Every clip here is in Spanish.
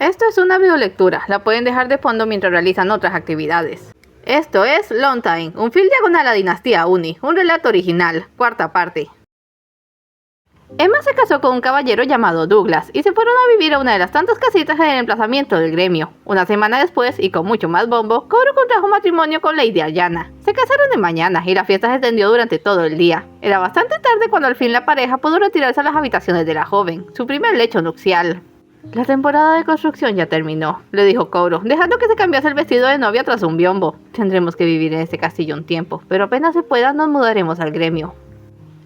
Esto es una videolectura, la pueden dejar de fondo mientras realizan otras actividades. Esto es Long Time, un film diagonal a la dinastía Uni, un relato original, cuarta parte. Emma se casó con un caballero llamado Douglas y se fueron a vivir a una de las tantas casitas en el emplazamiento del gremio. Una semana después, y con mucho más bombo, Coro contrajo matrimonio con Lady Aryana. Se casaron de mañana y la fiesta se extendió durante todo el día. Era bastante tarde cuando al fin la pareja pudo retirarse a las habitaciones de la joven, su primer lecho nupcial. La temporada de construcción ya terminó, le dijo Coro, dejando que se cambiase el vestido de novia tras un biombo. Tendremos que vivir en este castillo un tiempo, pero apenas se pueda nos mudaremos al gremio.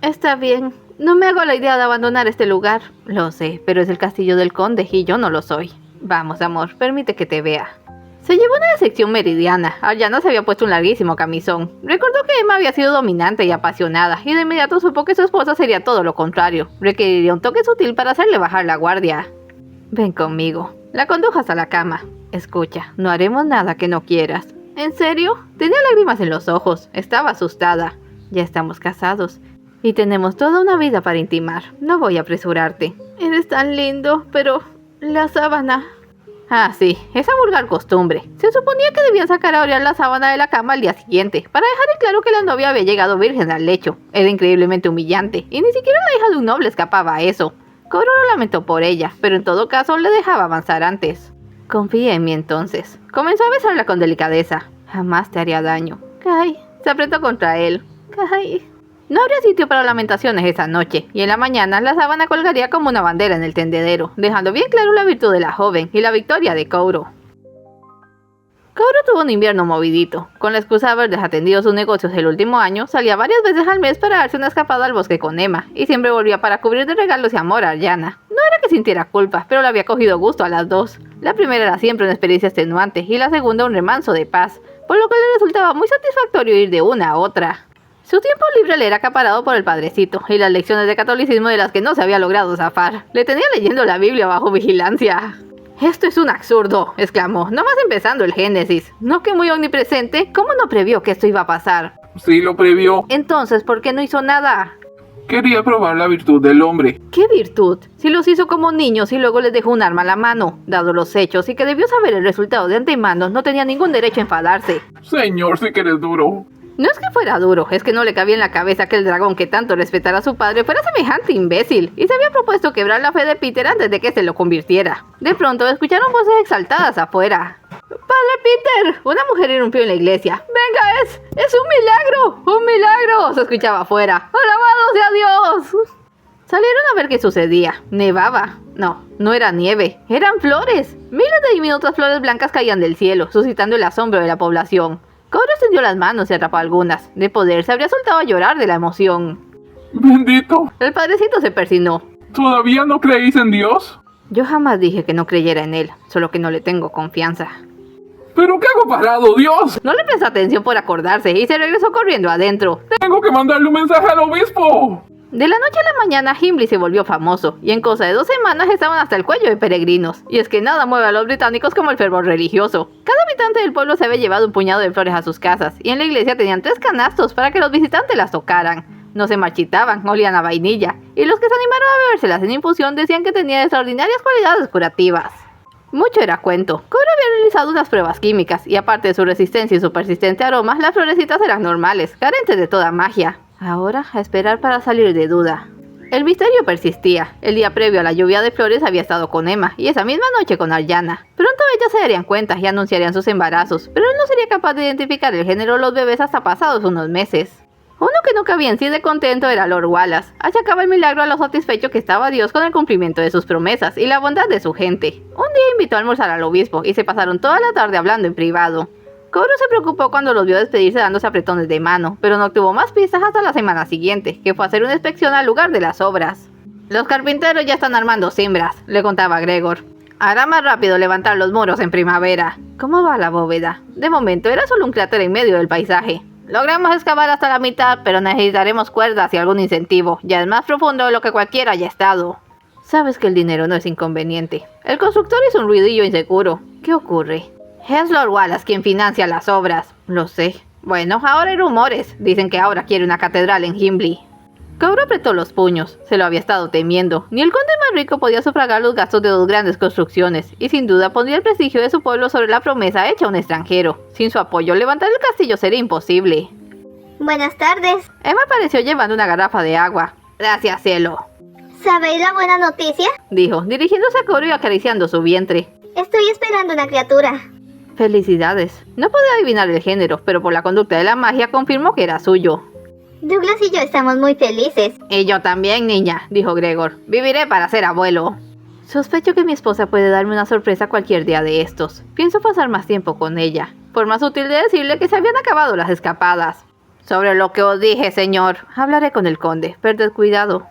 Está bien. No me hago la idea de abandonar este lugar. Lo sé, pero es el castillo del conde y yo no lo soy. Vamos, amor, permite que te vea. Se llevó una decepción meridiana. Aryana se había puesto un larguísimo camisón. Recordó que Emma había sido dominante y apasionada, y de inmediato supo que su esposa sería todo lo contrario. Requeriría un toque sutil para hacerle bajar la guardia. Ven conmigo. La condujo hasta la cama. Escucha, no haremos nada que no quieras. ¿En serio? Tenía lágrimas en los ojos. Estaba asustada. Ya estamos casados. Y tenemos toda una vida para intimar. No voy a apresurarte. Eres tan lindo, pero... la sábana... Ah, sí, esa vulgar costumbre. Se suponía que debían sacar a orear la sábana de la cama al día siguiente, para dejar en claro que la novia había llegado virgen al lecho. Era increíblemente humillante, y ni siquiera la hija de un noble escapaba a eso. Coro lo lamentó por ella, pero en todo caso le dejaba avanzar antes. Confía en mí entonces. Comenzó a besarla con delicadeza. Jamás te haría daño. Kai. Se apretó contra él. Kai. No habría sitio para lamentaciones esa noche, y en la mañana la sábana colgaría como una bandera en el tendedero, dejando bien claro la virtud de la joven y la victoria de Coro. Coro tuvo un invierno movidito. Con la excusa de haber desatendido sus negocios el último año, salía varias veces al mes para darse una escapada al bosque con Emma, y siempre volvía para cubrir de regalos y amor a Aryana. No era que sintiera culpa, pero le había cogido gusto a las dos. La primera era siempre una experiencia extenuante, y la segunda un remanso de paz, por lo que le resultaba muy satisfactorio ir de una a otra. Su tiempo libre le era acaparado por el padrecito, y las lecciones de catolicismo de las que no se había logrado zafar. Le tenía leyendo la Biblia bajo vigilancia. «Esto es un absurdo», exclamó, nomás empezando el Génesis. No que muy omnipresente, ¿cómo no previó que esto iba a pasar? Sí, lo previó. Entonces, ¿por qué no hizo nada? Quería probar la virtud del hombre. ¿Qué virtud? Si los hizo como niños y luego les dejó un arma a la mano. Dado los hechos y que debió saber el resultado de antemano, no tenía ningún derecho a enfadarse. Señor, sí que eres duro. No es que fuera duro, es que no le cabía en la cabeza que el dragón que tanto respetara a su padre fuera semejante imbécil, y se había propuesto quebrar la fe de Peter antes de que se lo convirtiera. De pronto escucharon voces exaltadas afuera. ¡Padre Peter! Una mujer irrumpió en la iglesia. ¡Venga, es un milagro! ¡Un milagro!, se escuchaba afuera. ¡Alabado sea Dios! Salieron a ver qué sucedía. Nevaba. No era nieve, eran flores. Miles de diminutas flores blancas caían del cielo, suscitando el asombro de la población. Coro extendió las manos y atrapó algunas. De poder, se habría soltado a llorar de la emoción. ¡Bendito! El padrecito se persinó. ¿Todavía no creéis en Dios? Yo jamás dije que no creyera en él, solo que no le tengo confianza. ¿Pero qué hago parado, Dios? No le prestó atención por acordarse y se regresó corriendo adentro. ¡Tengo que mandarle un mensaje al obispo! De la noche a la mañana, Himley se volvió famoso, y en cosa de 2 semanas estaban hasta el cuello de peregrinos. Y es que nada mueve a los británicos como el fervor religioso. Cada habitante del pueblo se había llevado un puñado de flores a sus casas, y en la iglesia tenían 3 canastos para que los visitantes las tocaran. No se marchitaban, olían a vainilla, y los que se animaron a bebérselas en infusión decían que tenían extraordinarias cualidades curativas. Mucho era cuento. Coro había realizado unas pruebas químicas, y aparte de su resistencia y su persistente aroma, las florecitas eran normales, carentes de toda magia. Ahora, a esperar para salir de duda. El misterio persistía. El día previo a la lluvia de flores había estado con Emma, y esa misma noche con Aryana. Pronto ellas se darían cuenta y anunciarían sus embarazos, pero él no sería capaz de identificar el género de los bebés hasta pasados unos meses. Uno que no cabía en sí de contento era Lord Wallace. Achacaba el milagro a lo satisfecho que estaba Dios con el cumplimiento de sus promesas y la bondad de su gente. Un día invitó a almorzar al obispo y se pasaron toda la tarde hablando en privado. Coro se preocupó cuando los vio despedirse dándose apretones de mano, pero no obtuvo más pistas hasta la semana siguiente, que fue a hacer una inspección al lugar de las obras. Los carpinteros ya están armando cimbras, le contaba Gregor. Hará más rápido levantar los muros en primavera. ¿Cómo va la bóveda? De momento era solo un cráter en medio del paisaje. Logramos excavar hasta la mitad, pero necesitaremos cuerdas y algún incentivo. Ya es más profundo de lo que cualquiera haya estado. Sabes que el dinero no es inconveniente. El constructor hizo un ruidillo inseguro. ¿Qué ocurre? Es Lord Wallace quien financia las obras. Lo sé. Bueno, ahora hay rumores. Dicen que ahora quiere una catedral en Himley. Cobro apretó los puños. Se lo había estado temiendo. Ni el conde más rico podía sufragar los gastos de 2 grandes construcciones, y sin duda pondría el prestigio de su pueblo sobre la promesa hecha a un extranjero. Sin su apoyo, levantar el castillo sería imposible. Buenas tardes. Emma apareció llevando una garrafa de agua. Gracias, cielo, ¿Sabéis la buena noticia? dijo, dirigiéndose a Coro y acariciando su vientre. Estoy esperando una criatura. Felicidades. No podía adivinar el género, pero por la conducta de la magia confirmó que era suyo. Douglas y yo estamos muy felices. Y yo también, niña, dijo Gregor. Viviré para ser abuelo. Sospecho que mi esposa puede darme una sorpresa cualquier día de estos. Pienso pasar más tiempo con ella. Forma sutil de decirle que se habían acabado las escapadas. Sobre lo que os dije, señor. Hablaré con el conde. Perded cuidado.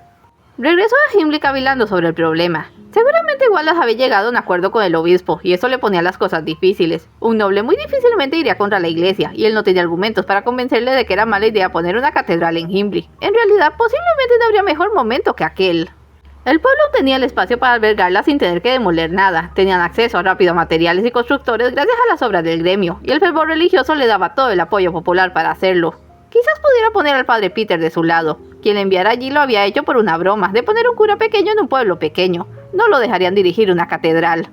Regresó a Himley cavilando sobre el problema. Seguramente Wallace había llegado a un acuerdo con el obispo, y eso le ponía las cosas difíciles. Un noble muy difícilmente iría contra la iglesia, y él no tenía argumentos para convencerle de que era mala idea poner una catedral en Himley. En realidad, posiblemente no habría mejor momento que aquel. El pueblo tenía el espacio para albergarla sin tener que demoler nada. Tenían acceso rápido a materiales y constructores gracias a las obras del gremio, y el fervor religioso le daba todo el apoyo popular para hacerlo. Quizás pudiera poner al padre Peter de su lado. Quien le enviara allí lo había hecho por una broma, de poner un cura pequeño en un pueblo pequeño. No lo dejarían dirigir una catedral.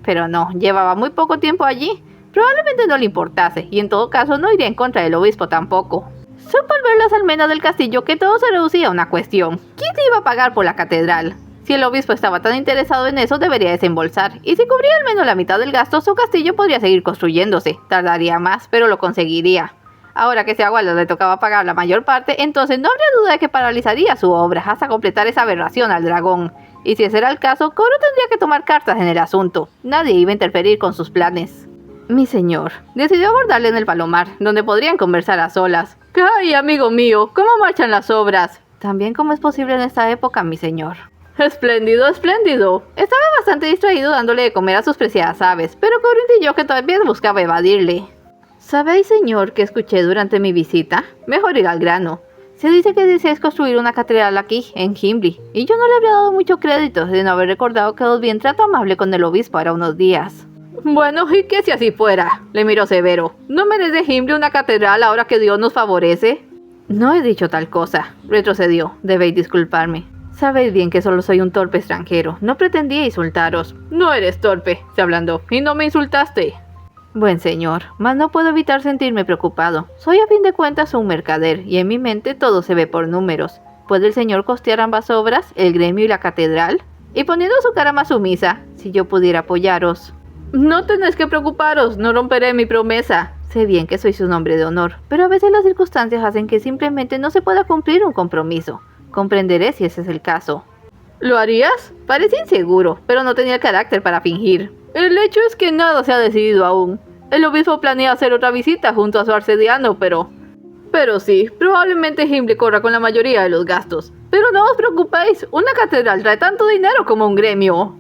Pero no, llevaba muy poco tiempo allí. Probablemente no le importase, y en todo caso no iría en contra del obispo tampoco. Supo al ver las almenas del castillo que todo se reducía a una cuestión. ¿Quién se iba a pagar por la catedral? Si el obispo estaba tan interesado en eso, debería desembolsar, y si cubría al menos la mitad del gasto, su castillo podría seguir construyéndose. Tardaría más, pero lo conseguiría. Ahora que si a Wallace le tocaba pagar la mayor parte, entonces no habría duda de que paralizaría su obra hasta completar esa aberración al dragón. Y si ese era el caso, Coro tendría que tomar cartas en el asunto. Nadie iba a interferir con sus planes. Mi señor decidió abordarle en el palomar, donde podrían conversar a solas. ¡Ay, amigo mío! ¿Cómo marchan las obras? Tan bien como es posible en esta época, mi señor. Espléndido, espléndido. Estaba bastante distraído dándole de comer a sus preciadas aves, pero Coro intuyó que todavía buscaba evadirle. ¿Sabéis, señor, que escuché durante mi visita? Mejor ir al grano. Se dice que deseáis construir una catedral aquí, en Himley, y yo no le habría dado mucho crédito de no haber recordado que os vi en trato amable con el obispo ahora unos días. Bueno, ¿y qué si así fuera? Le miró severo. ¿No merece Himley una catedral ahora que Dios nos favorece? No he dicho tal cosa, retrocedió. Debéis disculparme. Sabéis bien que solo soy un torpe extranjero. No pretendía insultaros. No eres torpe, se ablandó, y no me insultaste. Buen señor, mas no puedo evitar sentirme preocupado. Soy a fin de cuentas un mercader, y en mi mente todo se ve por números. ¿Puede el señor costear ambas obras, el gremio y la catedral? Y poniendo su cara más sumisa, si yo pudiera apoyaros. No tenéis que preocuparos, no romperé mi promesa. Sé bien que sois un hombre de honor, pero a veces las circunstancias hacen que simplemente no se pueda cumplir un compromiso. Comprenderé si ese es el caso. ¿Lo harías? Parecía inseguro, pero no tenía el carácter para fingir. El hecho es que nada se ha decidido aún. El obispo planea hacer otra visita junto a su arcediano, pero sí, probablemente Himley corra con la mayoría de los gastos. Pero no os preocupéis, una catedral trae tanto dinero como un gremio.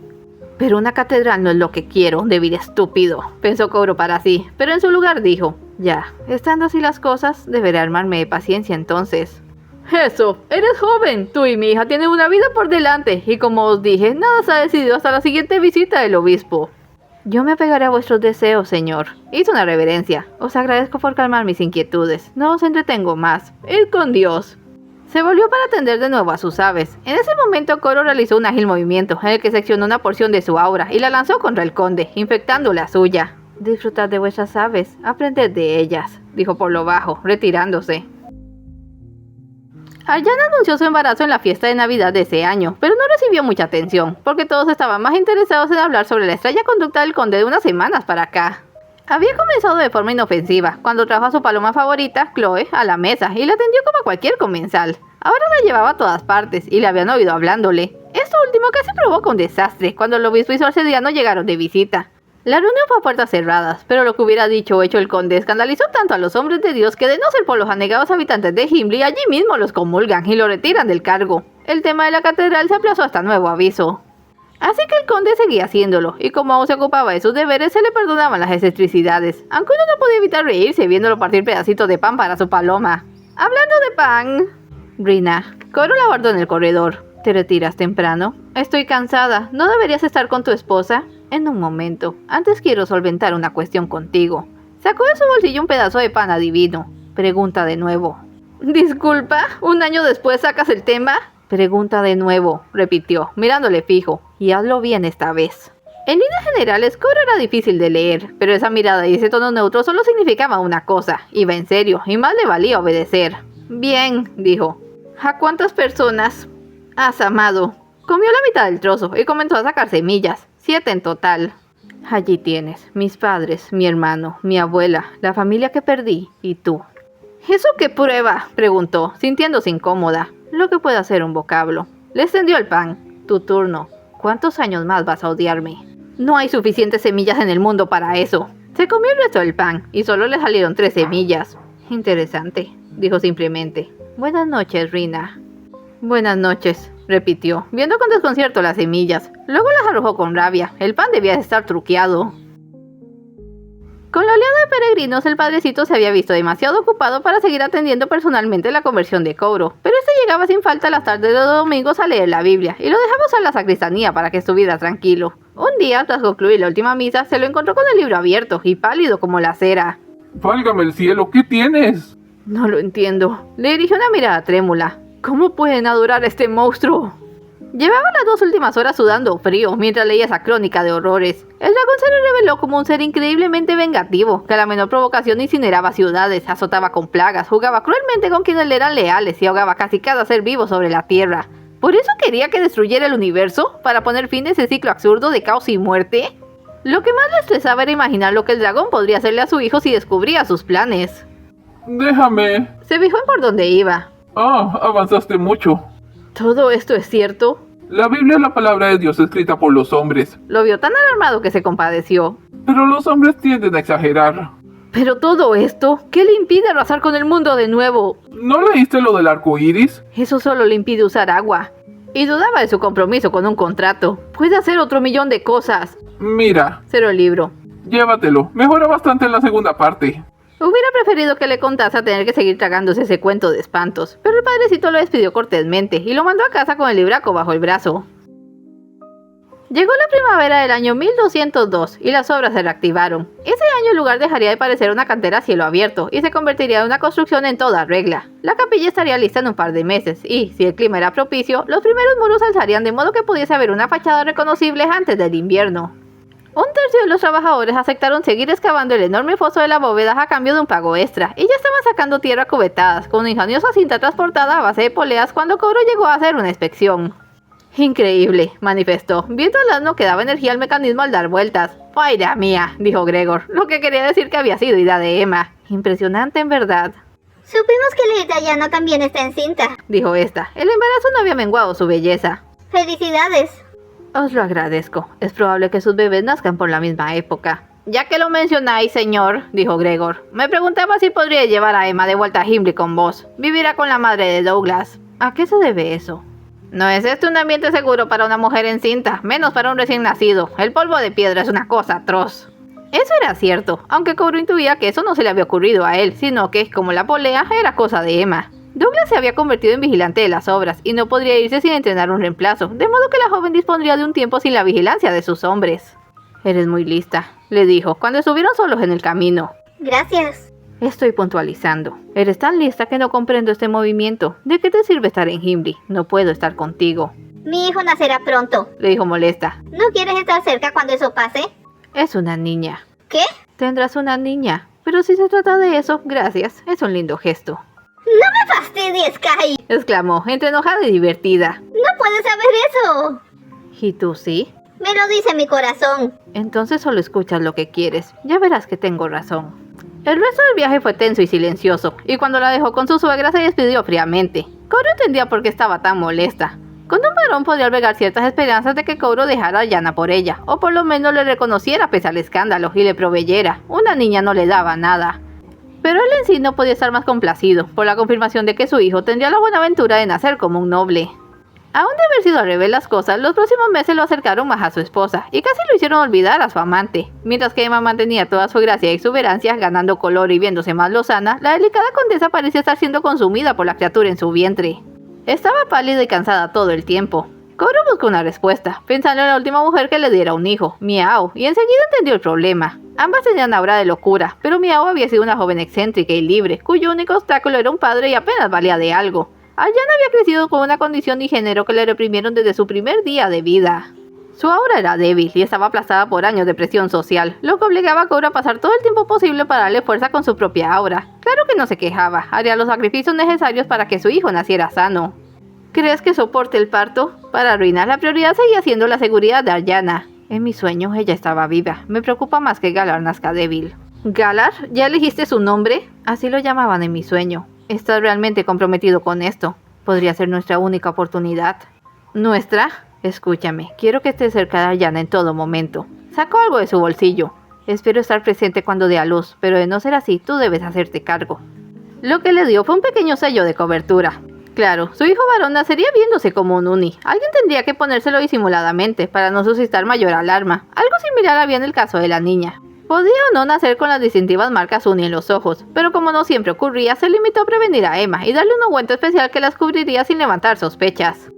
Pero una catedral no es lo que quiero, débil estúpido, pensó Coro para sí, pero en su lugar dijo, ya, estando así las cosas, deberé armarme de paciencia entonces. Eso, eres joven, tú y mi hija tienen una vida por delante, y como os dije, nada se ha decidido hasta la siguiente visita del obispo. Yo me apegaré a vuestros deseos, señor. Hizo una reverencia. Os agradezco por calmar mis inquietudes. No os entretengo más. Id con Dios. Se volvió para atender de nuevo a sus aves. En ese momento Coro realizó un ágil movimiento, en el que seccionó una porción de su aura y la lanzó contra el conde, infectando la suya. Disfrutad de vuestras aves, aprended de ellas, dijo por lo bajo, retirándose. Aryan anunció su embarazo en la fiesta de Navidad de ese año, pero no recibió mucha atención, porque todos estaban más interesados en hablar sobre la extraña conducta del conde de unas semanas para acá. Había comenzado de forma inofensiva, cuando trajo a su paloma favorita, Chloe, a la mesa, y la atendió como a cualquier comensal. Ahora la llevaba a todas partes, y le habían oído hablándole. Esto último casi provoca un desastre, cuando el obispo y su arcediano llegaron de visita. La reunión fue a puertas cerradas, pero lo que hubiera dicho o hecho el conde escandalizó tanto a los hombres de Dios que, de no ser por los anegados habitantes de Himley, allí mismo los comulgan y lo retiran del cargo. El tema de la catedral se aplazó hasta nuevo aviso. Así que el conde seguía haciéndolo, y como aún se ocupaba de sus deberes, se le perdonaban las excentricidades, aunque uno no podía evitar reírse viéndolo partir pedacitos de pan para su paloma. Hablando de pan... Rina, Coro la guardó en el corredor. ¿Te retiras temprano? Estoy cansada. ¿No deberías estar con tu esposa? En un momento. Antes quiero solventar una cuestión contigo. Sacó de su bolsillo un pedazo de pan adivino. Pregunta de nuevo. Disculpa, ¿un año después sacas el tema? Pregunta de nuevo, repitió, mirándole fijo, y hazlo bien esta vez. En líneas generales, Cobro era difícil de leer, pero esa mirada y ese tono neutro solo significaba una cosa, iba en serio, y más le valía obedecer. Bien, dijo. ¿A cuántas personas has amado? Comió la mitad del trozo y comenzó a sacar semillas, 7 en total. Allí tienes, mis padres, mi hermano, mi abuela, la familia que perdí, y tú. ¿Eso qué prueba?, preguntó, sintiéndose incómoda. Lo que puede hacer un vocablo. Le extendió el pan. Tu turno. ¿Cuántos años más vas a odiarme? No hay suficientes semillas en el mundo para eso. Se comió el resto del pan y solo le salieron 3 semillas. Interesante, dijo simplemente. Buenas noches, Rina. Buenas noches, repitió, viendo con desconcierto las semillas. Luego las arrojó con rabia. El pan debía estar truqueado. Con la oleada de peregrinos, el padrecito se había visto demasiado ocupado para seguir atendiendo personalmente la conversión de Cobro, pero este llegaba sin falta las tardes de los domingos a leer la Biblia, y lo dejaba usar la sacristanía para que estuviera tranquilo. Un día, tras concluir la última misa, se lo encontró con el libro abierto y pálido como la cera. Válgame el cielo, ¿qué tienes? No lo entiendo. Le dirigió una mirada trémula. ¿Cómo pueden adorar a este monstruo? Llevaba las 2 últimas horas sudando frío mientras leía esa crónica de horrores. El dragón se le reveló como un ser increíblemente vengativo, que a la menor provocación incineraba ciudades, azotaba con plagas, jugaba cruelmente con quienes le eran leales y ahogaba casi cada ser vivo sobre la tierra. ¿Por eso quería que destruyera el universo? ¿Para poner fin a ese ciclo absurdo de caos y muerte? Lo que más le estresaba era imaginar lo que el dragón podría hacerle a su hijo si descubría sus planes. Déjame. Se fijó en por dónde iba. Avanzaste mucho. ¿Todo esto es cierto? La Biblia es la palabra de Dios escrita por los hombres. Lo vio tan alarmado que se compadeció. Pero los hombres tienden a exagerar. Pero todo esto, ¿qué le impide arrasar con el mundo de nuevo? ¿No leíste lo del arco iris? Eso solo le impide usar agua. Y dudaba de su compromiso con un contrato. Puede hacer otro millón de cosas. Mira. Cerró el libro. Llévatelo. Mejora bastante en la segunda parte. Hubiera preferido que le contase a tener que seguir tragándose ese cuento de espantos, pero el padrecito lo despidió cortésmente y lo mandó a casa con el libraco bajo el brazo. Llegó la primavera del año 1202 y las obras se reactivaron. Ese año el lugar dejaría de parecer una cantera a cielo abierto y se convertiría en una construcción en toda regla. La capilla estaría lista en un par de meses y, si el clima era propicio, los primeros muros se alzarían de modo que pudiese haber una fachada reconocible antes del invierno. Un tercio de los trabajadores aceptaron seguir excavando el enorme foso de la bóveda a cambio de un pago extra, y ya estaban sacando tierra a cubetadas, con una ingeniosa cinta transportada a base de poleas cuando Cobro llegó a hacer una inspección. Increíble, manifestó, viendo al asno que daba energía al mecanismo al dar vueltas. ¡Faira mía!, dijo Gregor, lo que quería decir que había sido idea de Emma. Impresionante en verdad. Supimos que Lady Diana también está encinta, dijo esta. El embarazo no había menguado su belleza. ¡Felicidades! Os lo agradezco. Es probable que sus bebés nazcan por la misma época. Ya que lo mencionáis, señor, dijo Gregor, me preguntaba si podría llevar a Emma de vuelta a Himble con vos. Vivirá con la madre de Douglas. ¿A qué se debe eso? No es este un ambiente seguro para una mujer encinta, menos para un recién nacido. El polvo de piedra es una cosa atroz. Eso era cierto, aunque Cobro intuía que eso no se le había ocurrido a él, sino que, como la polea, era cosa de Emma. Douglas se había convertido en vigilante de las obras y no podría irse sin entrenar un reemplazo, de modo que la joven dispondría de un tiempo sin la vigilancia de sus hombres. Eres muy lista, le dijo, cuando estuvieron solos en el camino. Gracias. Estoy puntualizando. Eres tan lista que no comprendo este movimiento. ¿De qué te sirve estar en Himble? No puedo estar contigo. Mi hijo nacerá pronto, le dijo molesta. ¿No quieres estar cerca cuando eso pase? Es una niña. ¿Qué? Tendrás una niña. Pero si se trata de eso, gracias. Es un lindo gesto. ¡No me fastidies, Kai! Exclamó, entre enojada y divertida. ¡No puedes saber eso! ¿Y tú sí? Me lo dice mi corazón. Entonces solo escuchas lo que quieres. Ya verás que tengo razón. El resto del viaje fue tenso y silencioso, y cuando la dejó con su suegra se despidió fríamente. Cobro entendía por qué estaba tan molesta. Con un varón podía albergar ciertas esperanzas de que Cobro dejara a Yana por ella, o por lo menos le reconociera pese al escándalo y le proveyera. Una niña no le daba nada. Pero él en sí no podía estar más complacido, por la confirmación de que su hijo tendría la buena aventura de nacer como un noble. Aún de haber sido al revés las cosas, los próximos meses lo acercaron más a su esposa, y casi lo hicieron olvidar a su amante. Mientras que Emma mantenía toda su gracia y exuberancia, ganando color y viéndose más lozana, la delicada condesa parecía estar siendo consumida por la criatura en su vientre. Estaba pálida y cansada todo el tiempo. Koro buscó una respuesta, pensando en la última mujer que le diera un hijo, Miao, y enseguida entendió el problema. Ambas tenían aura de locura, pero Miao había sido una joven excéntrica y libre, cuyo único obstáculo era un padre y apenas valía de algo. Aryana había crecido con una condición y género que le reprimieron desde su primer día de vida. Su aura era débil y estaba aplastada por años de presión social, lo que obligaba a Koro a pasar todo el tiempo posible para darle fuerza con su propia aura. Claro que no se quejaba, haría los sacrificios necesarios para que su hijo naciera sano. ¿Crees que soporte el parto? Para arruinar la prioridad seguía siendo la seguridad de Aryana. En mi sueño ella estaba viva, me preocupa más que Galar nazca débil. ¿Galar? ¿Ya elegiste su nombre? Así lo llamaban en mi sueño. ¿Estás realmente comprometido con esto? Podría ser nuestra única oportunidad. ¿Nuestra? Escúchame, quiero que estés cerca de Aryana en todo momento. Sacó algo de su bolsillo. Espero estar presente cuando dé a luz, pero de no ser así, tú debes hacerte cargo. Lo que le dio fue un pequeño sello de cobertura. Claro, su hijo varón nacería viéndose como un uni. Alguien tendría que ponérselo disimuladamente para no suscitar mayor alarma. Algo similar había en el caso de la niña. Podía o no nacer con las distintivas marcas uni en los ojos, pero como no siempre ocurría, se limitó a prevenir a Emma y darle un ungüento especial que las cubriría sin levantar sospechas.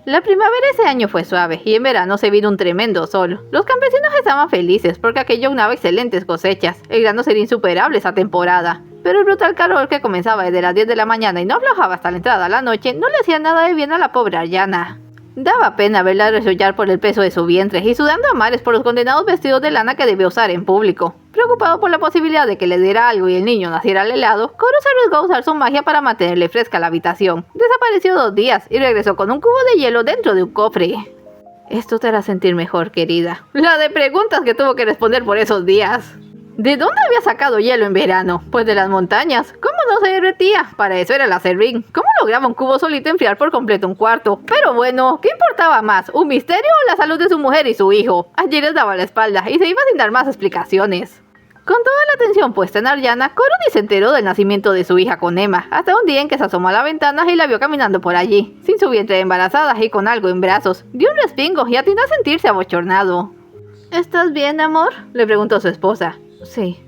La primavera ese año fue suave y en verano se vino un tremendo sol. Los campesinos estaban felices porque aquello aunaba excelentes cosechas. El grano sería insuperable esa temporada. Pero el brutal calor que comenzaba desde las 10 de la mañana y no aflojaba hasta la entrada de la noche no le hacía nada de bien a la pobre Aryana. Daba pena verla resollar por el peso de su vientre y sudando a mares por los condenados vestidos de lana que debió usar en público. Preocupado por la posibilidad de que le diera algo y el niño naciera al helado, Koro se arriesgó a usar su magia para mantenerle fresca la habitación. Desapareció 2 días y regresó con un cubo de hielo dentro de un cofre. Esto te hará sentir mejor, querida. La de preguntas que tuvo que responder por esos días. ¿De dónde había sacado hielo en verano? Pues de las montañas. ¿Cómo no se derretía? Para eso era el acerrín. ¿Cómo lograba un cubo solito enfriar por completo un cuarto? Pero bueno, ¿qué importaba más? ¿Un misterio o la salud de su mujer y su hijo? Allí les daba la espalda y se iba sin dar más explicaciones. Con toda la atención puesta en Aryana, Koro ni se enteró del nacimiento de su hija con Emma, hasta un día en que se asomó a la ventana y la vio caminando por allí, sin su vientre de embarazada y con algo en brazos. Dio un respingo y atinó a sentirse abochornado. ¿Estás bien, amor?, le preguntó su esposa. Sí,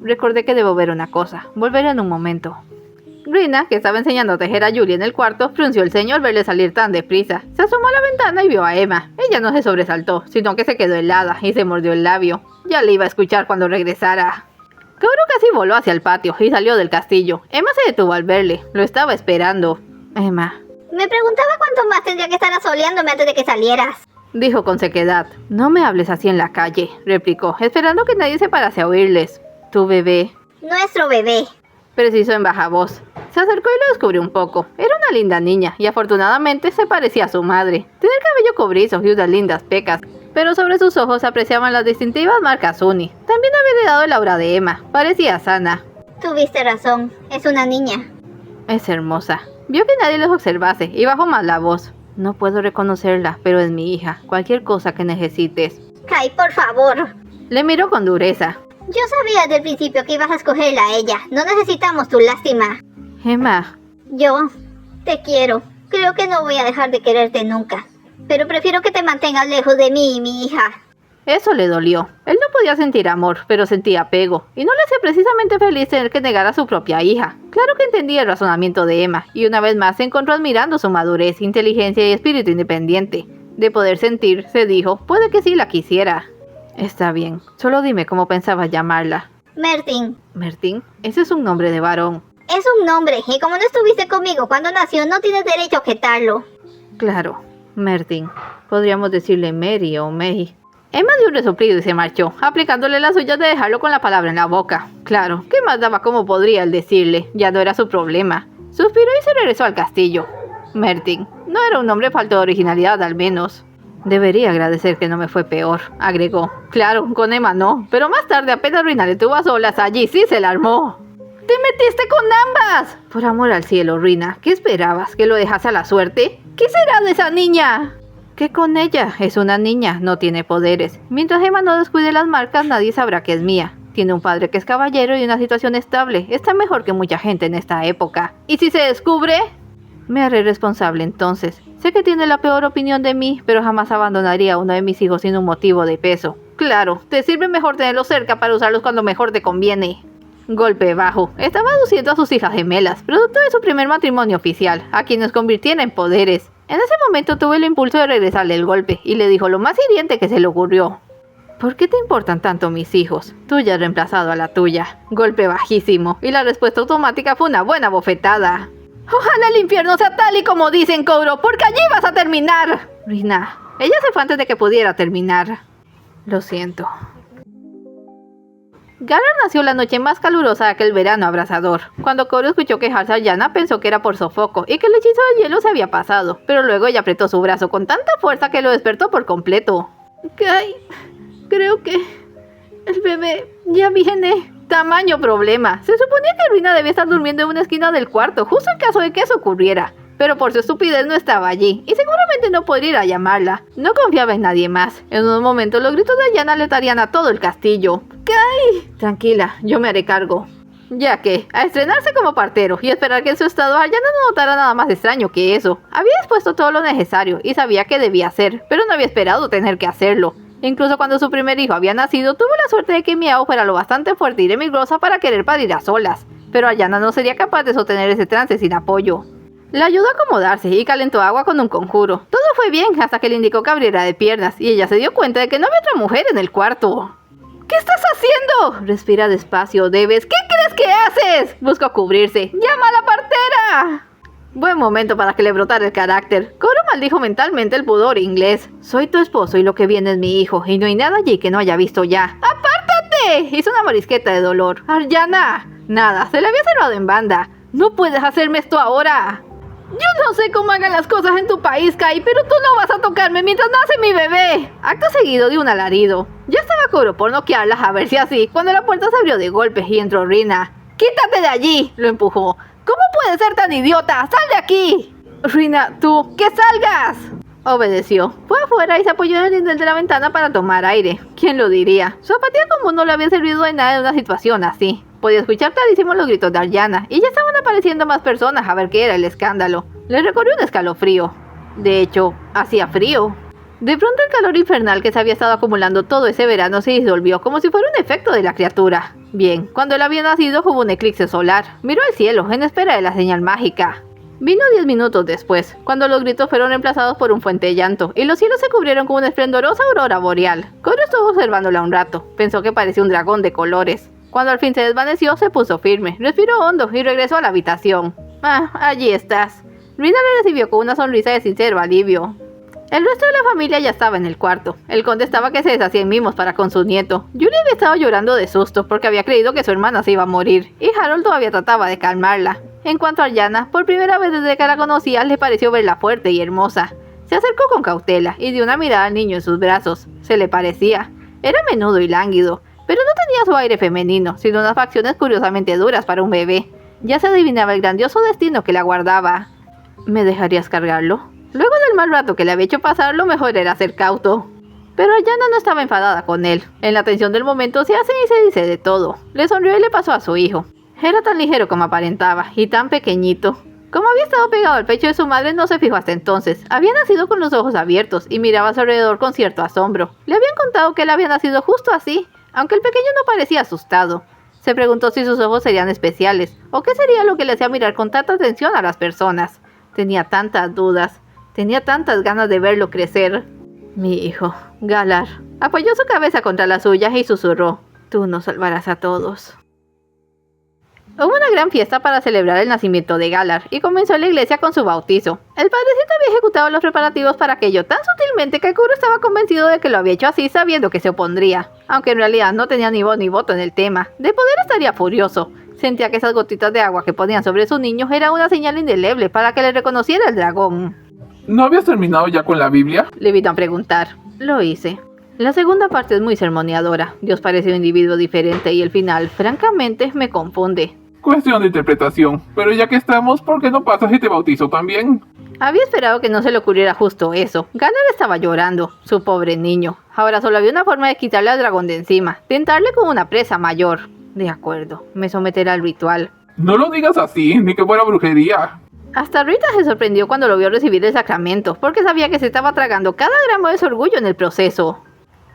recordé que debo ver una cosa. Volveré en un momento. Rina, que estaba enseñando a tejer a Julie en el cuarto, frunció el ceño al verle salir tan deprisa. Se asomó a la ventana y vio a Emma. Ella no se sobresaltó, sino que se quedó helada y se mordió el labio. Ya le iba a escuchar cuando regresara. Koro casi voló hacia el patio y salió del castillo. Emma se detuvo al verle. Lo estaba esperando. Emma, Me preguntaba cuánto más tendría que estar asoleándome antes de que salieras. dijo con sequedad. No me hables así en la calle, replicó, esperando que nadie se parase a oírles. Tu bebé, Nuestro bebé. precisó en baja voz. Se acercó y lo descubrió un poco. Era una linda niña y afortunadamente se parecía a su madre. Tenía el cabello cobrizo y unas lindas pecas, pero sobre sus ojos se apreciaban las distintivas marcas uni. También había heredado el aura de Emma. Parecía sana. Tuviste razón, es una niña. Es hermosa. Vio que nadie los observase y bajó más la voz. No puedo reconocerla, pero es mi hija. Cualquier cosa que necesites. Kai, por favor. Le miró con dureza. Yo sabía desde el principio que ibas a escogerla a ella. No necesitamos tu lástima. Emma, Yo te quiero. Creo que no voy a dejar de quererte nunca. Pero prefiero que te mantengas lejos de mí y mi hija. eso le dolió. Él no podía sentir amor, pero sentía apego. Y no le hacía precisamente feliz tener que negar a su propia hija. Claro que entendía el razonamiento de Emma, y una vez más se encontró admirando su madurez, inteligencia y espíritu independiente. De poder sentir, se dijo, puede que sí la quisiera. Está bien, solo dime cómo pensabas llamarla. Mertin. ¿Mertin? Ese es un nombre de varón. Es un nombre, y como no estuviste conmigo cuando nació, no tienes derecho a objetarlo. Claro, Mertin. Podríamos decirle Mary o May. Emma dio un resoplido y se marchó, aplicándole las suyas de dejarlo con la palabra en la boca. Claro, ¿qué más daba como podría él decirle? Ya no era su problema. Suspiró y se regresó al castillo. Mertin. No era un nombre falto de originalidad, al menos. Debería agradecer que no me fue peor, agregó. Claro, con Emma no, pero más tarde apenas Rina le tuvo a solas, allí sí se la armó. ¡Te metiste con ambas! Por amor al cielo, Rina, ¿qué esperabas? ¿Que lo dejase a la suerte? ¿Qué será de esa niña? ¿Qué con ella? Es una niña, no tiene poderes. Mientras Emma no descuide las marcas, nadie sabrá que es mía. Tiene un padre que es caballero y una situación estable. Está mejor que mucha gente en esta época. ¿Y si se descubre? Me haré responsable entonces. Sé que tiene la peor opinión de mí, pero jamás abandonaría a uno de mis hijos sin un motivo de peso. Claro, te sirve mejor tenerlos cerca para usarlos cuando mejor te conviene. Golpe bajo. Estaba aduciendo a sus hijas gemelas, producto de su primer matrimonio oficial, a quienes convirtiera en poderes. En ese momento tuvo el impulso de regresarle el golpe y le dijo lo más hiriente que se le ocurrió. ¿Por qué te importan tanto mis hijos? Tú ya has reemplazado a la tuya. Golpe bajísimo, y la respuesta automática fue una buena bofetada. Ojalá el infierno sea tal y como dicen, Kouro, porque allí vas a terminar. Rina, ella se fue antes de que pudiera terminar. Lo siento. Galar nació la noche más calurosa de aquel verano abrasador. Cuando Kouro escuchó quejarse a Aryana, pensó que era por sofoco y que el hechizo del hielo se había pasado, pero luego ella apretó su brazo con tanta fuerza que lo despertó por completo. Kai, creo que el bebé ya viene. Tamaño problema. Se suponía que Rina debía estar durmiendo en una esquina del cuarto, justo en caso de que eso ocurriera. Pero por su estupidez no estaba allí, y seguramente no podría ir a llamarla. No confiaba en nadie más. En unos momentos los gritos de Aryana alentarían a todo el castillo. ¡Kai! Tranquila, yo me haré cargo. Ya que, a estrenarse como partero y esperar que en su estado Aryana no notara nada más extraño que eso. Había dispuesto todo lo necesario y sabía que debía hacer, pero no había esperado tener que hacerlo. Incluso cuando su primer hijo había nacido, tuvo la suerte de que Miao fuera lo bastante fuerte y remigrosa para querer parir a solas. Pero Aryana no sería capaz de sostener ese trance sin apoyo. La ayudó a acomodarse y calentó agua con un conjuro. Todo fue bien hasta que le indicó que abriera de piernas y ella se dio cuenta de que no había otra mujer en el cuarto. ¿Qué estás haciendo? Respira despacio, Debes. ¿Qué crees que haces? Buscó cubrirse. ¡Llama a la partera! Buen momento para que le brotara el carácter. Kouro maldijo mentalmente el pudor inglés. Soy tu esposo y lo que viene es mi hijo, y no hay nada allí que no haya visto ya. ¡Apártate! Hizo una morisqueta de dolor. Aryana. Nada, se le había cerrado en banda. No puedes hacerme esto ahora. Yo no sé cómo hagan las cosas en tu país, Kai, pero tú no vas a tocarme mientras nace mi bebé. Acto seguido de un alarido. Ya estaba Kouro por noquearlas a ver si así, cuando la puerta se abrió de golpe y entró Rina. ¡Quítate de allí! Lo empujó. ¿Cómo puedes ser tan idiota? ¡Sal de aquí! Rina, tú, ¡que salgas! Obedeció. Fue afuera y se apoyó en el lindel de la ventana para tomar aire. ¿Quién lo diría? Su apatía común no le había servido de nada en una situación así. Podía escuchar clarísimo los gritos de Aryana, y ya estaban apareciendo más personas a ver qué era el escándalo. Le recorrió un escalofrío. De hecho, hacía frío. De pronto el calor infernal que se había estado acumulando todo ese verano se disolvió como si fuera un efecto de la criatura. Bien, cuando él había nacido hubo un eclipse solar. Miró al cielo en espera de la señal mágica. Vino 10 minutos después, cuando los gritos fueron reemplazados por un fuente de llanto, y los cielos se cubrieron con una esplendorosa aurora boreal. Kouro estuvo observándola un rato. Pensó que parecía un dragón de colores. Cuando al fin se desvaneció, se puso firme, respiró hondo y regresó a la habitación. Allí estás. Rina le recibió con una sonrisa de sincero alivio. El resto de la familia ya estaba en el cuarto. El conde estaba que se deshacía en mimos para con su nieto. Yuri había estado llorando de susto porque había creído que su hermana se iba a morir, y Harold todavía trataba de calmarla. En cuanto a Aryana, por primera vez desde que la conocía, le pareció verla fuerte y hermosa. Se acercó con cautela y dio una mirada al niño en sus brazos. Se le parecía. Era menudo y lánguido, pero no tenía su aire femenino, sino unas facciones curiosamente duras para un bebé. Ya se adivinaba el grandioso destino que le aguardaba. ¿Me dejarías cargarlo? Luego del mal rato que le había hecho pasar, lo mejor era ser cauto. Pero Aryana no estaba enfadada con él. En la tensión del momento se hace y se dice de todo. Le sonrió y le pasó a su hijo. Era tan ligero como aparentaba, y tan pequeñito. Como había estado pegado al pecho de su madre, no se fijó hasta entonces. Había nacido con los ojos abiertos y miraba a su alrededor con cierto asombro. Le habían contado que él había nacido justo así, aunque el pequeño no parecía asustado. Se preguntó si sus ojos serían especiales, o qué sería lo que le hacía mirar con tanta atención a las personas. Tenía tantas dudas, tenía tantas ganas de verlo crecer. Mi hijo, Galar. Apoyó su cabeza contra la suya y susurró: tú nos salvarás a todos. Hubo una gran fiesta para celebrar el nacimiento de Galar, y comenzó en la iglesia con su bautizo. El padrecito había ejecutado los preparativos para aquello tan sutilmente que Kouro estaba convencido de que lo había hecho así sabiendo que se opondría, aunque en realidad no tenía ni voz ni voto en el tema. De poder estaría furioso. Sentía que esas gotitas de agua que ponían sobre su niño era una señal indeleble para que le reconociera el dragón. ¿No habías terminado ya con la Biblia? Le evitó preguntar. Lo hice. La segunda parte es muy sermoneadora. Dios parece un individuo diferente y el final, francamente, me confunde. Cuestión de interpretación, pero ya que estamos, ¿por qué no pasas y te bautizo también? Había esperado que no se le ocurriera justo eso. Galar estaba llorando, su pobre niño. Ahora solo había una forma de quitarle al dragón de encima, tentarle con una presa mayor. De acuerdo, me someterá al ritual. No lo digas así, ni que fuera brujería. Hasta Rita se sorprendió cuando lo vio recibir el sacramento, porque sabía que se estaba tragando cada gramo de su orgullo en el proceso.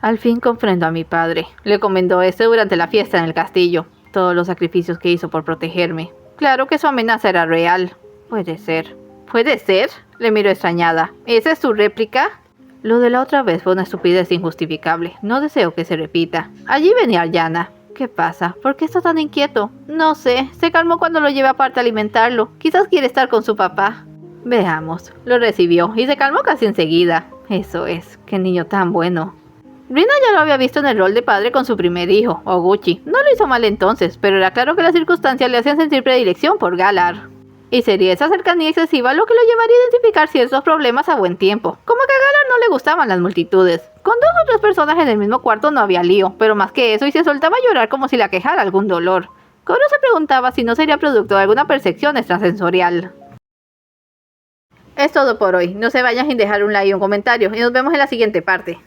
Al fin comprendo a mi padre, le comentó este durante la fiesta en el castillo. Todos los sacrificios que hizo por protegerme. Claro que su amenaza era real. Puede ser. ¿Puede ser? Le miró extrañada. ¿Esa es tu réplica? Lo de la otra vez fue una estupidez injustificable. No deseo que se repita. Allí venía Aryana. ¿Qué pasa? ¿Por qué está tan inquieto? No sé. Se calmó cuando lo llevé aparte a alimentarlo. Quizás quiere estar con su papá. Veamos. Lo recibió y se calmó casi enseguida. Eso es. Qué niño tan bueno. Rina ya lo había visto en el rol de padre con su primer hijo, Oguchi. No lo hizo mal entonces, pero era claro que las circunstancias le hacían sentir predilección por Galar. Y sería esa cercanía excesiva lo que lo llevaría a identificar ciertos problemas a buen tiempo. Como que a Galar no le gustaban las multitudes. Con 2 o 3 personas en el mismo cuarto no había lío, pero más que eso y se soltaba a llorar como si le aquejara algún dolor. Koro se preguntaba si no sería producto de alguna percepción extrasensorial. Es todo por hoy. No se vayan sin dejar un like y un comentario y nos vemos en la siguiente parte.